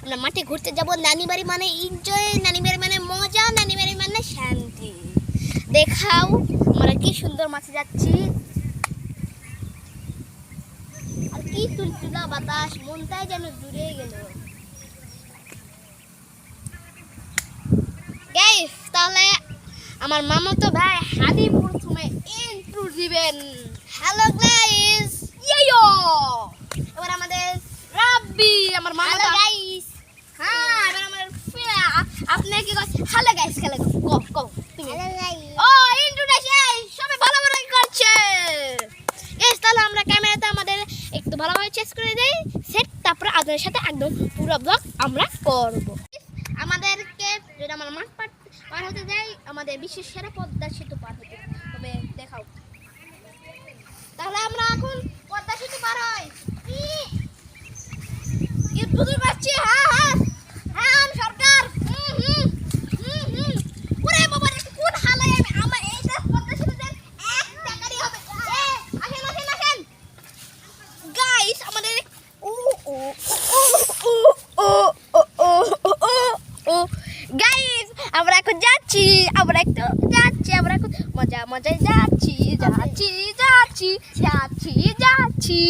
আমরা মাঠে ঘুরতে যাব। নানি বাড়ি মানে এনজয়, নানি বাড়ি মানে মজা, নানি বাড়ি মানে শান্তি। দেখাও আমরা কি সুন্দর মাঠে যাচ্ছি, আর কি তুলতুলা বাতাস, মনটাই যেন জুড়ে গেল। গাইস, তাহলে আমার মামাতো ভাই হাদি প্রথমে ইন্ট্রো দিবেন। হ্যালো গাইস, ইয়ো। এবার আমাদের রাব্বি, আমার মামাতো গাইস। হ্যাঁ, এবার আমার আপনি কি করেন? হ্যালো গাইস, হ্যালো কও তুমি। Hello guys. ও ইন্ট্রোডাকশন সবাই ভালো করে করছে। গাইস, তাহলে আমরা ক্যামেরাতে আমাদের একটু ভালোভাবে চেক করে দেই সেট, তারপর আপনাদের সাথে একদম পুরো ব্লগ আমরা করব। আমাদেরকে যদি আমরা মাঠ পার হতে যাই, আমাদের বিশ্বের সেরা পদ্মা সেতু পার হতে তবে দেখাও। তাহলে আমরা এখন পদ্মা সেতু পার হই। কি বুঝতে পারছি? হ্যাঁ হ্যাঁ হ্যাঁ, আমি সরকার। ওরে বাবা, কোন হালায় আমি আমার এইটা পদ্মা সেতু দেন এক টাকারই হবে। আসেন আসেন আসেন গাইস, আমাদের ও ও ও ও ও ও ও গাইস, আমরা এখন যাচ্ছি, আমরা এখন মজা মজায় যাচ্ছি যাচ্ছি যাচ্ছি যাচ্ছি যাচ্ছি।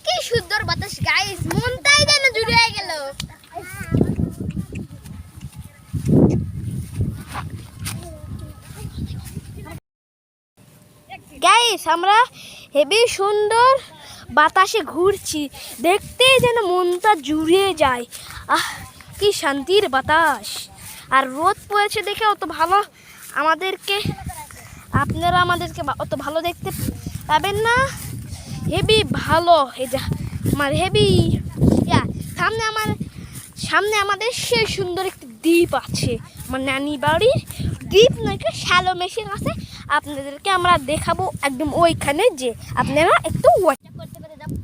কি সুন্দর বাতাস গাইস, মনটাই যেন জুড়ে গেল। গাইস, আমরা হেবি সুন্দর বাতাসে ঘুরছি, দেখতেই যেন মনটা জুড়ে যায়। আহ, কি শান্তির বাতাস। আর রোদ পড়েছে দেখে অত ভালো আপনারা আমাদেরকে অত ভালো দেখতে পাবেন না। হেবি ভালো, এই যে আমার হেবি সামনে আমাদের সেই সুন্দর একটি দ্বীপ আছে, আমার নানি বাড়ির দ্বীপ নাকি শ্যালো মেশিন আছে। আপনাদেরকে আমরা দেখাবো একদম ওইখানে, যে আপনারা একটু ওয়েট করতে পেরে যাবেন।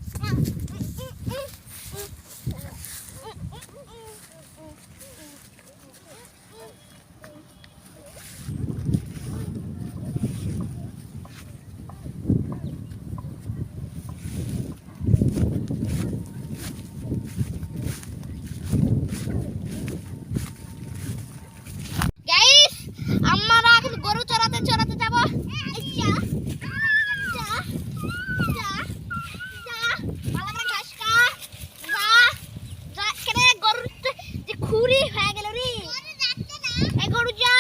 আমরা এখন গরু চড়াতে যাব। গরুর খুরি হয়ে গেল রে, গরু যা